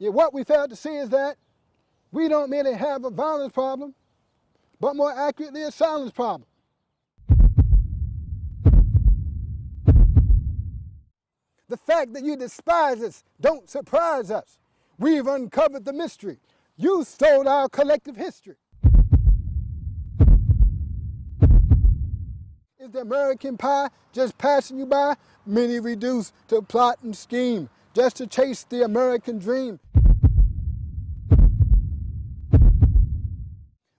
Yet what we fail to see is that we don't merely have a violence problem, but more accurately a silence problem. The fact that you despise us don't surprise us. We've uncovered the mystery. You stole our collective history. Is the American pie just passing you by? Many reduce to plot and scheme just to chase the American dream.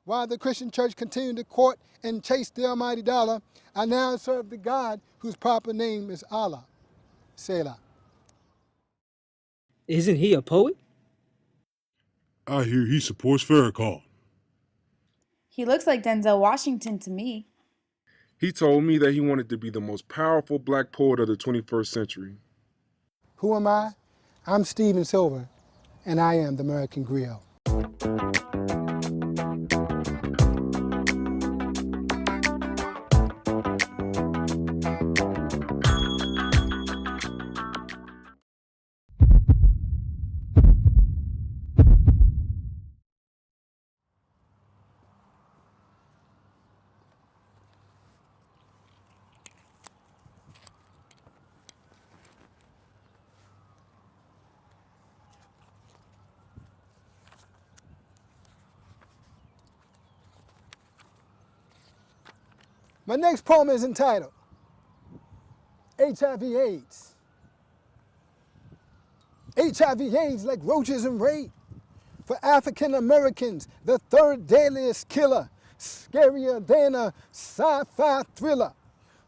While the Christian church continued to court and chase the almighty dollar, I now serve the God whose proper name is Allah. Selah. Isn't he a poet? I hear he supports Farrakhan. He looks like Denzel Washington to me. He told me that he wanted to be the most powerful black poet of the 21st century. Who am I? I'm Steven Silver, and I am the American Griot. My next poem is entitled HIV/AIDS. HIV/AIDS like roaches and rape. For African Americans, the third deadliest killer, scarier than a sci-fi thriller.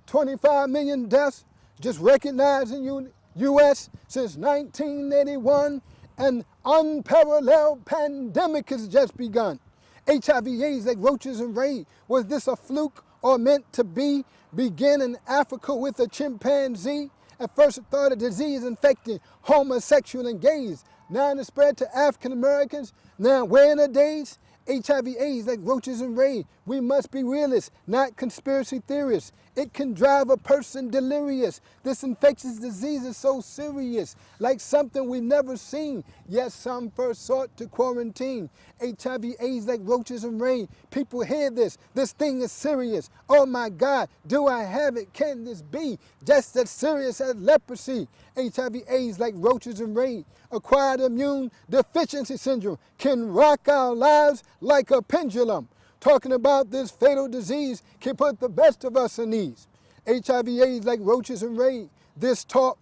25 million deaths just recognized in U.S. since 1981. An unparalleled pandemic has just begun. HIV/AIDS like roaches and rape. Was this a fluke or meant to be? Begin in Africa with a chimpanzee. At first it thought a disease infecting homosexual and gays. Now it spread to African Americans. Now where in the days? HIV/AIDS like roaches and rape. We must be realists, not conspiracy theorists. It can drive a person delirious. This infectious disease is so serious, like something we've never seen. Yet some first sought to quarantine. HIV/AIDS like roaches and rain. People hear this. This thing is serious. Oh my God, do I have it? Can this be just as serious as leprosy? HIV/AIDS like roaches and rain. Acquired immune deficiency syndrome can rock our lives like a pendulum. Talking about this fatal disease can put the best of us in ease. HIV/AIDS like roaches and rain. This talk.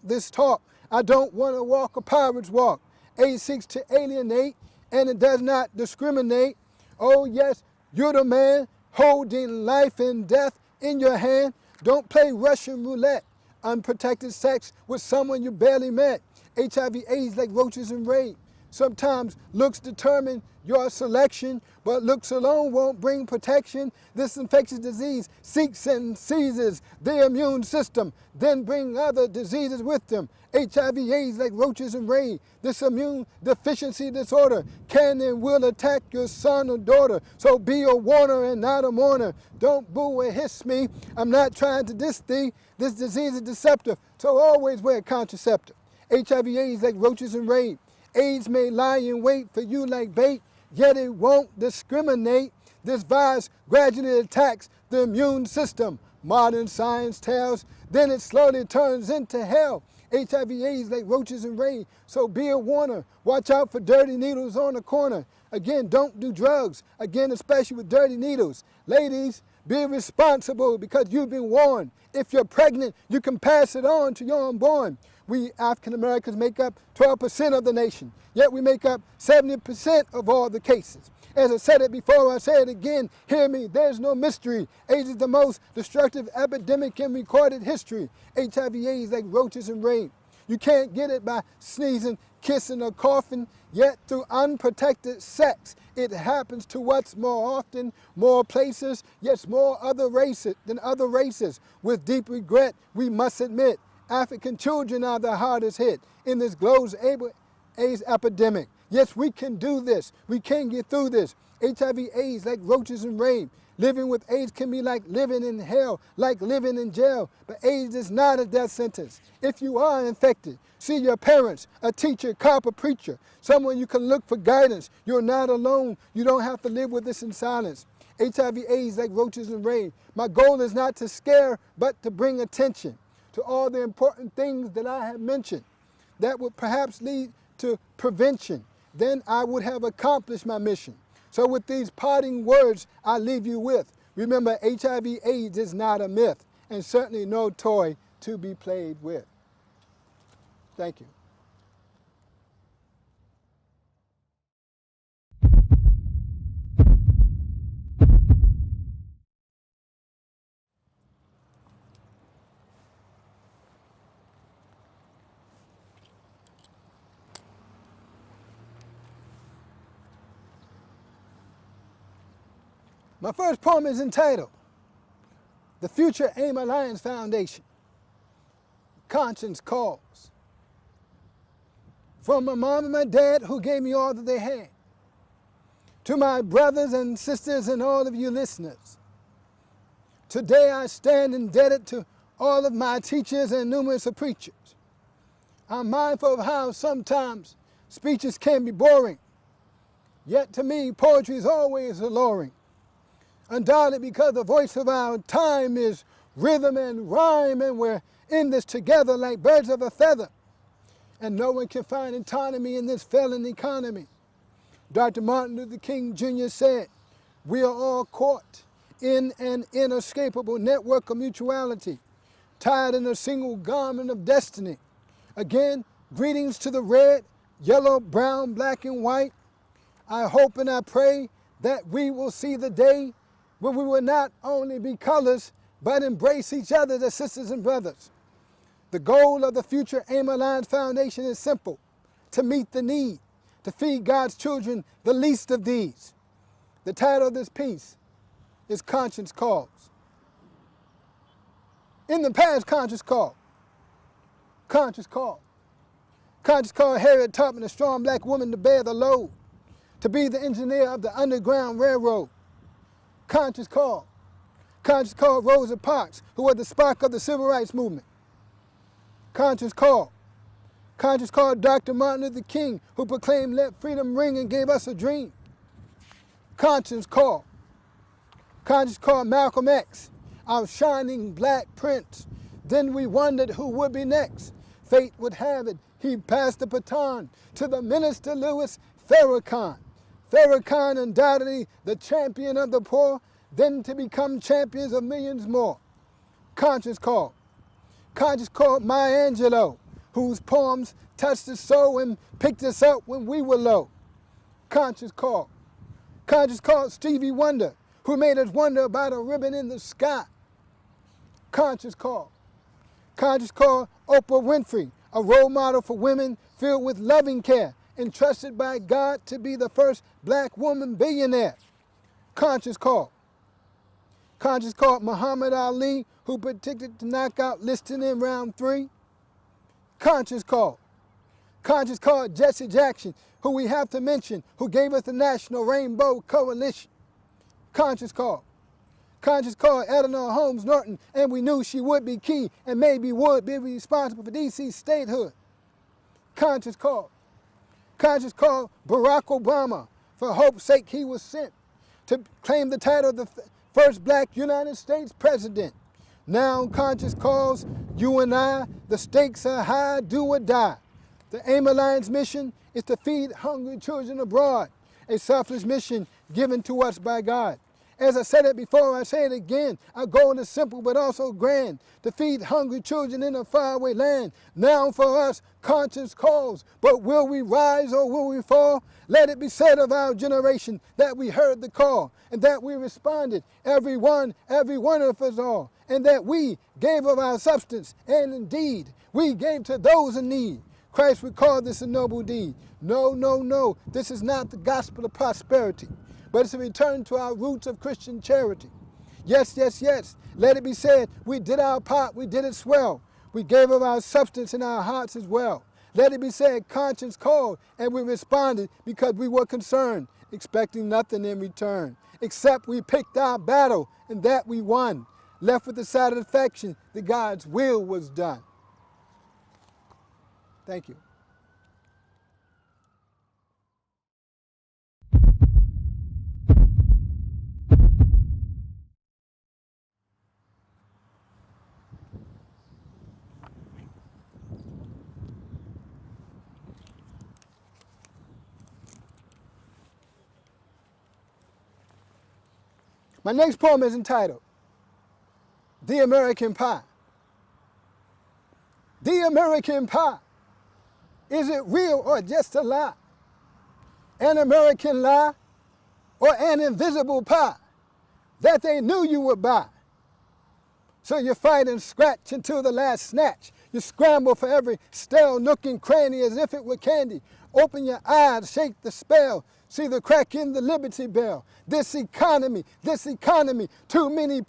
I don't want to walk a pirate's walk. AIDS seeks to alienate, and it does not discriminate. Oh yes, you're the man holding life and death in your hand. Don't play Russian roulette. Unprotected sex with someone you barely met. HIV/AIDS like roaches and rain. Sometimes looks determine your selection, but looks alone won't bring protection. This infectious disease seeks and seizes the immune system, then bring other diseases with them. HIV/AIDS like roaches and rain. This immune deficiency disorder can and will attack your son or daughter. So be a warner and not a mourner. Don't boo or hiss me. I'm not trying to diss thee. This disease is deceptive, so always wear contraceptive. HIV/AIDS like roaches and rain. AIDS may lie in wait for you like bait, yet it won't discriminate. This virus gradually attacks the immune system. Modern science tells, then it slowly turns into hell. HIV/AIDS like roaches and rain, so be a warner. Watch out for dirty needles on the corner. Again, don't do drugs. Again, especially with dirty needles. Ladies, be responsible because you've been warned. If you're pregnant, you can pass it on to your unborn. We African Americans make up 12% of the nation, yet we make up 70% of all the cases. As I said it before, I say it again, hear me, there's no mystery. AIDS is the most destructive epidemic in recorded history. HIV/AIDS like roaches and rain. You can't get it by sneezing, kissing, or coughing, yet through unprotected sex. It happens to us more often, more places, yes, more other races than other races. With deep regret, we must admit, African children are the hardest hit in this global AIDS epidemic. Yes, we can do this. We can get through this. HIV/AIDS like roaches and rain. Living with AIDS can be like living in hell, like living in jail. But AIDS is not a death sentence. If you are infected, see your parents, a teacher, cop, a preacher, someone you can look for guidance. You're not alone. You don't have to live with this in silence. HIV AIDS like roaches and rain. My goal is not to scare, but to bring attention to all the important things that I have mentioned that would perhaps lead to prevention. Then I would have accomplished my mission. So with these parting words, I leave you with, remember, HIV AIDS is not a myth, and certainly no toy to be played with. Thank you. My first poem is entitled, The Future AIM Alliance Foundation, Conscience Calls. From my mom and my dad who gave me all that they had, to my brothers and sisters and all of you listeners, today I stand indebted to all of my teachers and numerous of preachers. I'm mindful of how sometimes speeches can be boring, yet to me poetry is always alluring. Undoubtedly because the voice of our time is rhythm and rhyme, and we're in this together like birds of a feather. And no one can find autonomy in this failing economy. Dr. Martin Luther King Jr. said, we are all caught in an inescapable network of mutuality, tied in a single garment of destiny. Again, greetings to the red, yellow, brown, black, and white. I hope and I pray that we will see the day when we will not only be colors, but embrace each other as sisters and brothers. The goal of the Future AIM Alliance Foundation is simple, to meet the need, to feed God's children, the least of these. The title of this piece is Conscience Calls. In the past, conscience called. Conscience called. Conscience called Harriet Tubman, a strong black woman, to bear the load, to be the engineer of the Underground Railroad. Conscience called. Conscience called Rosa Parks, who was the spark of the Civil Rights Movement. Conscience called. Conscience called Dr. Martin Luther King, who proclaimed, let freedom ring, and gave us a dream. Conscience called. Conscience called Malcolm X, our shining black prince. Then we wondered who would be next. Fate would have it, he passed the baton to the Minister Louis Farrakhan. Farrakhan, undoubtedly the champion of the poor, then to become champions of millions more. Conscience called. Conscience called Maya Angelou, whose poems touched us so and picked us up when we were low. Conscience called. Conscience called Stevie Wonder, who made us wonder about a ribbon in the sky. Conscience called. Conscience called Oprah Winfrey, a role model for women filled with loving care, entrusted by God to be the first black woman billionaire. Conscience called. Conscience called Muhammad Ali, who predicted the knockout listing in round 3. Conscience called. Conscience called Jesse Jackson, who we have to mention, who gave us the National Rainbow Coalition. Conscience called. Conscience called Eleanor Holmes Norton, and we knew she would be key and maybe would be responsible for DC's statehood. Conscience called. Conscience called Barack Obama. For hope's sake, he was sent to claim the title of the first black United States president. Now conscience calls you and I. The stakes are high, do or die. The AIM Alliance mission is to feed hungry children abroad, a selfless mission given to us by God. As I said it before, I say it again. Our goal is simple but also grand, to feed hungry children in a faraway land. Now for us, conscience calls, but will we rise or will we fall? Let it be said of our generation that we heard the call and that we responded, every one of us all, and that we gave of our substance, and indeed we gave to those in need. Christ would call this a noble deed. No, no, no, this is not the gospel of prosperity, but it's a return to our roots of Christian charity. Yes, yes, yes, let it be said, we did our part, we did it swell. We gave of our substance and our hearts as well. Let it be said, conscience called, and we responded because we were concerned, expecting nothing in return, except we picked our battle and that we won, left with the satisfaction that God's will was done. Thank you. My next poem is entitled, The American Pie. The American pie, is it real or just a lie? An American lie or an invisible pie that they knew you would buy? So you fight and scratch until the last snatch. You scramble for every stale nook and cranny as if it were candy. Open your eyes, shake the spell, see the crack in the Liberty Bell. This economy, too many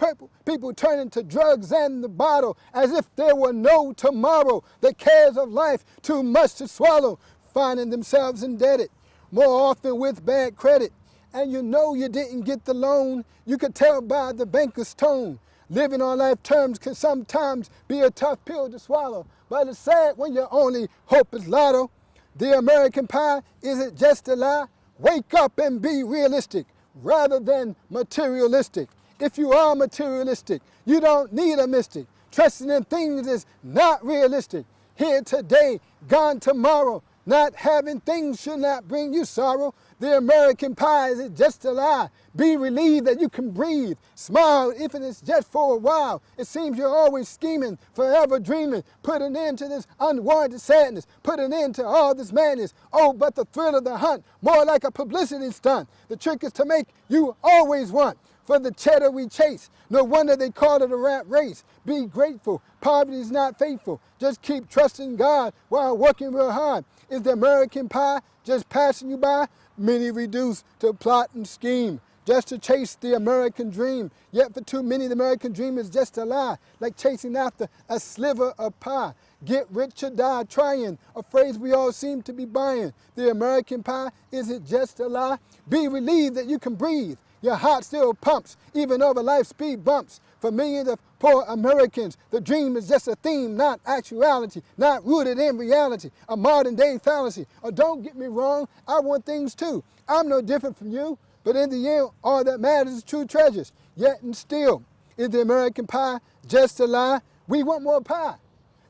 people turning to drugs and the bottle as if there were no tomorrow. The cares of life, too much to swallow, finding themselves indebted, more often with bad credit. And you know you didn't get the loan, you could tell by the banker's tone. Living on life terms can sometimes be a tough pill to swallow, but it's sad when your only hope is lotto. The American pie, is it just a lie? Wake up and be realistic rather than materialistic. If you are materialistic, you don't need a mystic. Trusting in things is not realistic. Here today, gone tomorrow. Not having things should not bring you sorrow. The American pie, is it just a lie? Be relieved that you can breathe. Smile if it's just for a while. It seems you're always scheming, forever dreaming. Put an end to this unwarranted sadness. Put an end to all this madness. Oh, but the thrill of the hunt, more like a publicity stunt. The trick is to make you always want for the cheddar we chase. No wonder they call it a rat race. Be grateful. Poverty is not faithful. Just keep trusting God while working real hard. Is the American pie just passing you by? Many reduce to plot and scheme just to chase the American dream. Yet for too many, the American dream is just a lie, like chasing after a sliver of pie. Get rich or die trying, a phrase we all seem to be buying. The American pie, is it just a lie? Be relieved that you can breathe. Your heart still pumps, even over life's speed bumps. For millions of poor Americans, the dream is just a theme, not actuality, not rooted in reality, a modern day fallacy. Or don't get me wrong, I want things too. I'm no different from you, but in the end, all that matters is true treasures. Yet and still, is the American pie just a lie? We want more pie.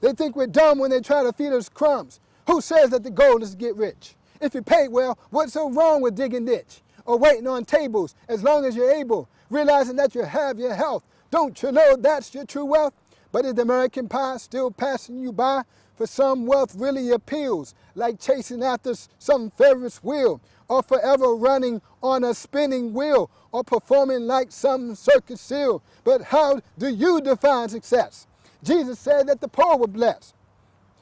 They think we're dumb when they try to feed us crumbs. Who says that the goal is to get rich? If you pay well, what's so wrong with digging ditch? Or waiting on tables as long as you're able, realizing that you have your health. Don't you know that's your true wealth? But is the American pie still passing you by? For some, wealth really appeals, like chasing after some Ferris wheel, or forever running on a spinning wheel, or performing like some circus seal. But how do you define success? Jesus said that the poor were blessed.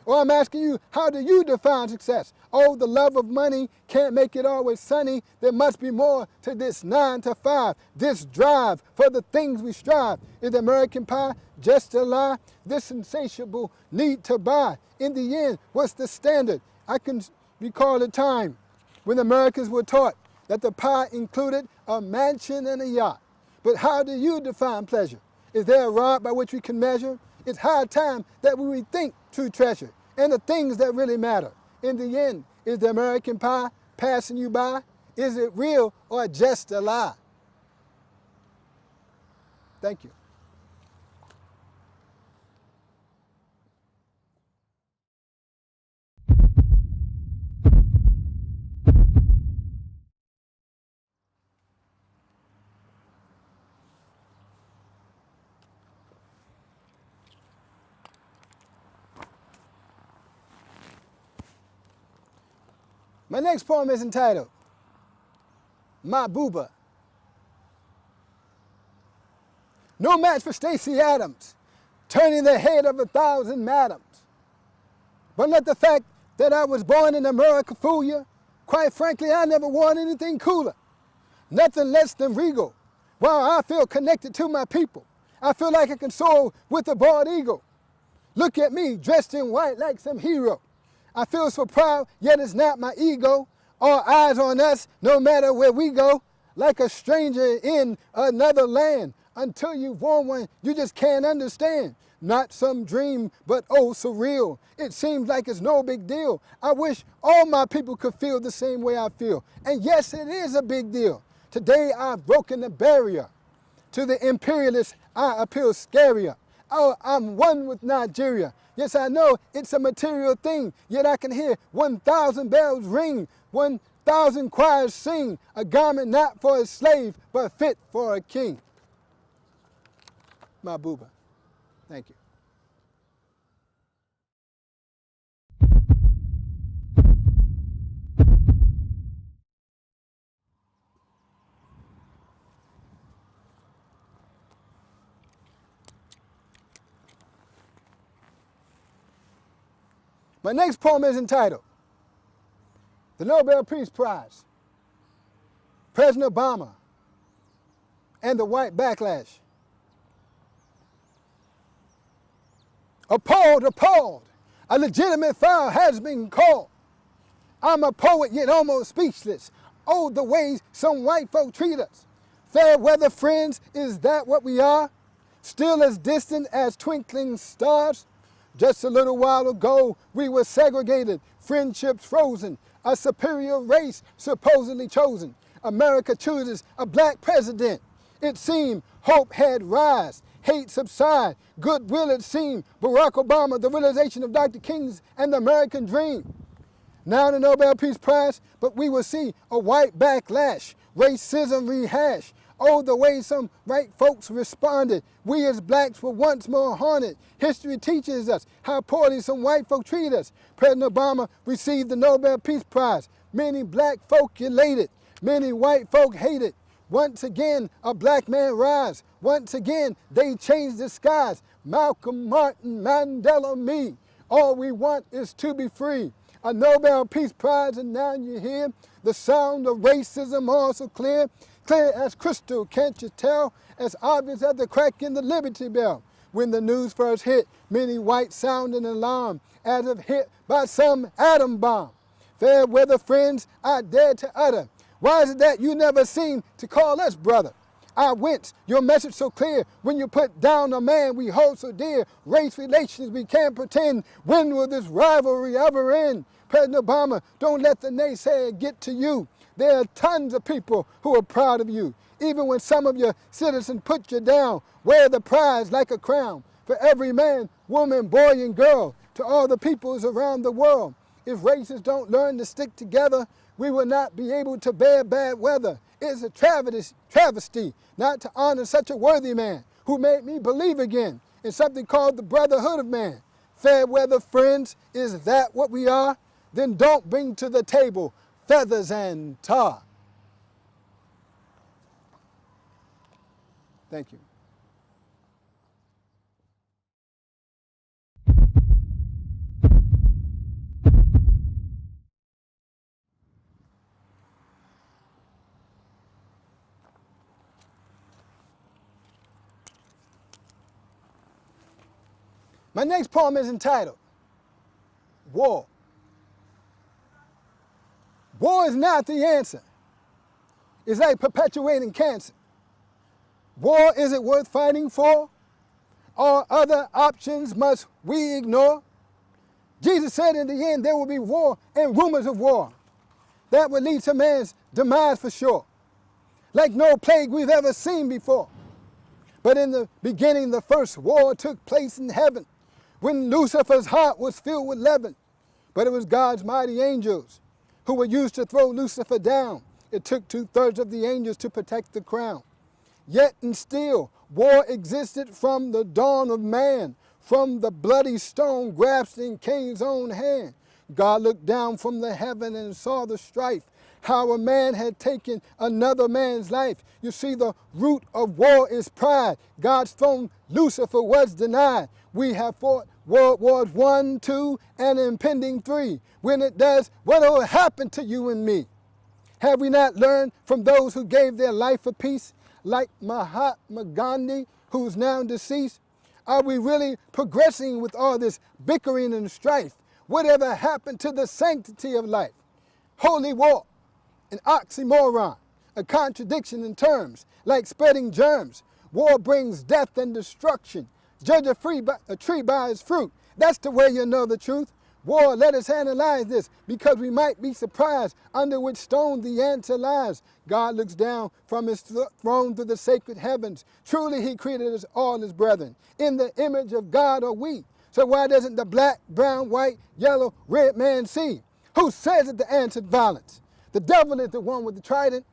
Or I'm asking you, how do you define success? Oh, the love of money can't make it always sunny. There must be more to this 9 to 5, this drive for the things we strive. Is the American pie just a lie? This insatiable need to buy. In the end, what's the standard? I can recall a time when Americans were taught that the pie included a mansion and a yacht. But how do you define pleasure? Is there a rod by which we can measure? It's high time that we rethink true treasure and the things that really matter. In the end, is the American pie passing you by? Is it real or just a lie? Thank you. My next poem is entitled, My Booba. No match for Stacey Adams, turning the head of 1,000 madams. But let the fact that I was born in America fool you. Quite frankly, I never want anything cooler. Nothing less than regal. While I feel connected to my people, I feel like I can soar with a bald eagle. Look at me, dressed in white like some hero. I feel so proud, yet it's not my ego. All eyes on us, no matter where we go. Like a stranger in another land. Until you've worn one, you just can't understand. Not some dream, but oh, surreal. It seems like it's no big deal. I wish all my people could feel the same way I feel. And yes, it is a big deal. Today I've broken the barrier. To the imperialists, I appeal scarier. Oh, I'm one with Nigeria. Yes, I know it's a material thing, yet I can hear 1,000 bells ring, 1,000 choirs sing, a garment not for a slave, but fit for a king. Mahbuba. Thank you. My next poem is entitled, The Nobel Peace Prize, President Obama and the White Backlash. Appalled, a legitimate foul has been called. I'm a poet yet almost speechless. Oh, the ways some white folk treat us. Fair weather friends, is that what we are? Still as distant as twinkling stars? Just a little while ago, we were segregated, friendships frozen, a superior race supposedly chosen. America chooses a black president. It seemed hope had rise, hate subside, goodwill it seemed. Barack Obama, the realization of Dr. King's and the American dream. Now the Nobel Peace Prize, but we will see a white backlash, racism rehash. Oh, the way some white folks responded. We as blacks were once more haunted. History teaches us how poorly some white folk treat us. President Obama received the Nobel Peace Prize. Many black folk elated, many white folk hated. Once again, a black man rise. Once again, they change the skies. Malcolm, Martin, Mandela, me. All we want is to be free. A Nobel Peace Prize, and now you hear the sound of racism also clear. Clear as crystal, can't you tell? As obvious as the crack in the Liberty Bell. When the news first hit, many whites sound an alarm, as if hit by some atom bomb. Fair weather friends, I dare to utter. Why is it that you never seem to call us brother? I wince, your message so clear. When you put down a man we hold so dear, race relations we can't pretend. When will this rivalry ever end? President Obama, don't let the naysayer get to you. There are tons of people who are proud of you. Even when some of your citizens put you down, wear the prize like a crown. For every man, woman, boy, and girl, to all the peoples around the world. If races don't learn to stick together, we will not be able to bear bad weather. It's a travesty not to honor such a worthy man who made me believe again in something called the brotherhood of man. Fair weather friends, is that what we are? Then don't bring to the table feathers and tar. Thank you. My next poem is entitled, War. War is not the answer. It's like perpetuating cancer. War isn't worth fighting for. All other options must we ignore. Jesus said in the end there will be war and rumors of war. That would lead to man's demise for sure. Like no plague we've ever seen before. But in the beginning, the first war took place in heaven, when Lucifer's heart was filled with leaven. But it was God's mighty angels who were used to throw Lucifer down. It took 2/3 of the angels to protect the crown. Yet and still, war existed from the dawn of man, from the bloody stone grasped in Cain's own hand. God looked down from the heaven and saw the strife, how a man had taken another man's life. You see, the root of war is pride. God's throne, Lucifer, was denied. We have fought World Wars I, II, and impending III. When it does, what will happen to you and me? Have we not learned from those who gave their life for peace, like Mahatma Gandhi, who's now deceased? Are we really progressing with all this bickering and strife? Whatever happened to the sanctity of life? Holy war, an oxymoron, a contradiction in terms, like spreading germs. War brings death and destruction. Judge a tree by its fruit. That's the way you know the truth. War, let us analyze this, because we might be surprised under which stone the answer lies. God looks down from his throne to the sacred heavens. Truly he created us all as brethren. In the image of God are we. So why doesn't the black, brown, white, yellow, red man see? Who says that the answered violence? The devil is the one with the trident.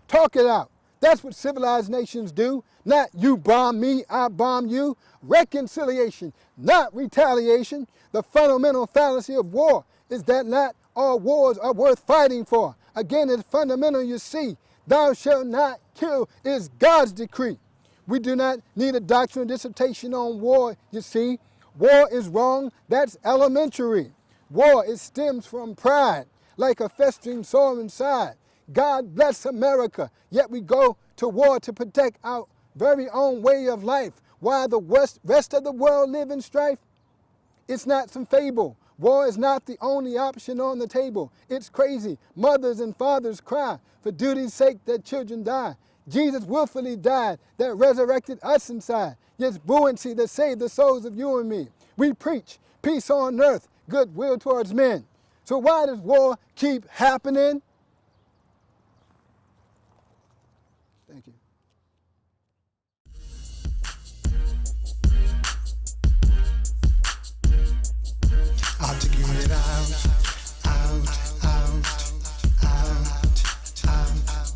Talk it out. That's what civilized nations do. Not you bomb me, I bomb you. Reconciliation, not retaliation. The fundamental fallacy of war is that not all wars are worth fighting for. Again, it's fundamental, you see. Thou shalt not kill is God's decree. We do not need a doctrinal dissertation on war, you see. War is wrong, that's elementary. War, it stems from pride, like a festering sore inside. God bless America, yet we go to war to protect our very own way of life, while the rest of the world live in strife. It's not some fable. War is not the only option on the table. It's crazy. Mothers and fathers cry. For duty's sake, their children die. Jesus willfully died, that resurrected us inside. Yes, buoyancy that saved the souls of you and me. We preach peace on earth, goodwill towards men. So why does war keep happening? Thank you. Ought to get it out, out, out, out, out.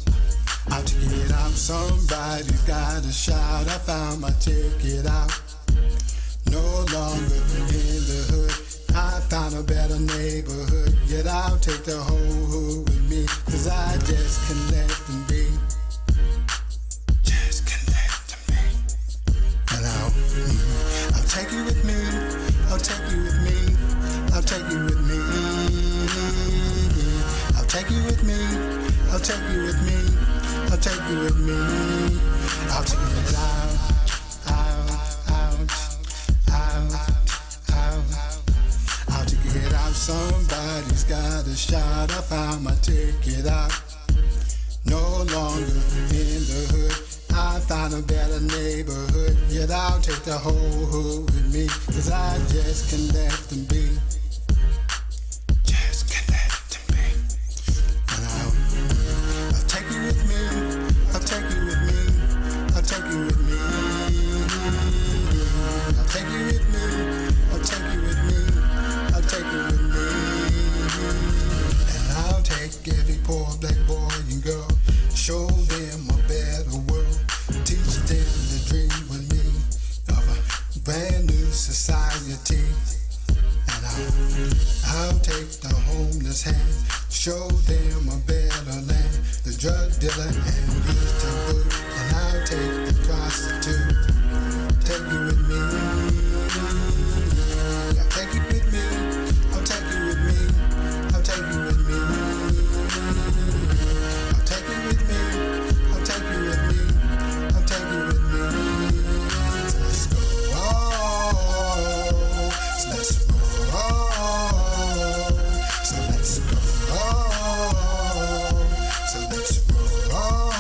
Ought to get it out. Somebody's got to shout. I found my ticket out. No longer in the hood. I found a better neighborhood. Yet I'll take the whole hood with me, 'cause I just can't let them be. Just can't let them be. And I'll take you with me. I'll take you with me. I'll take you with me. I'll take you with me. I'll take you with me. I'll take you with me. I'll take it out, out, out, out, out. I'll take it out. Somebody's got a shot. I found my ticket out. No longer in the hood. I found a better neighborhood. Yet I'll take the whole hood with me, 'cause I just can't let them be. Just can't let them be. And I'll take you with me. I'll take you with me. I'll take you with me. I'll take you with me. I'll take you with me. I'll take you with me. And I'll take every poor black boy and girl. Show them a better world. Teach them to dream with me of a brand new society. And I'll take the homeless hand, show them a better land. The drug dealer and youth to boot. And I'll take the prostitute. Take you with me. I'll take you with me. I'll take you with me. I'll take you with me. I'll take you with me. I'll take you with me. I'll take you with me. So let's go. So let's roll. So let's go. So let's roll.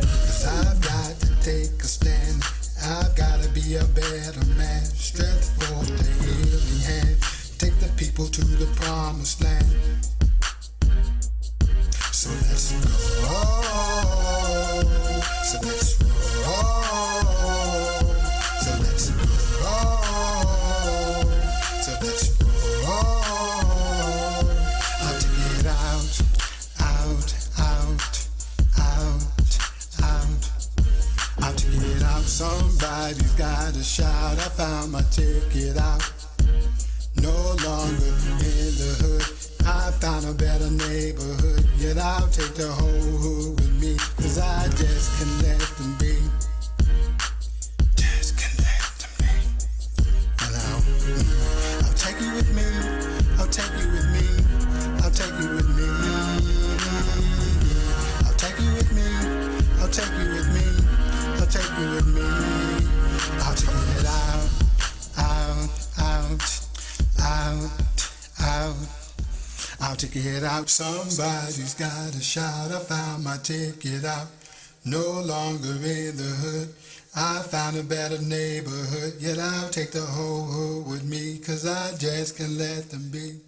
'Cause I've got to take a stand. I've got to be a better man. Strength for the healing hand. Take the people to the promised land. So let's go. So let's roll. So let's roll. So let's roll. I'll take it out, out, out, out, out. I'll take it out. Somebody's got to shout. I found my ticket out. No longer in the hood. I found a better neighborhood. Yet I'll take the whole hood with me, 'cause I just can't let them be. Just can't let them be. And I'll take you with me. I'll take you with me. I'll take you with me. I'll take you with me. I'll take you with me. I'll take you with me. I'll take it out, out, out, out, out. I'll take it out. Somebody's got a shout. I found my ticket out. No longer in the hood. I found a better neighborhood. Yet I'll take the whole hood with me, 'cause I just can't let them be.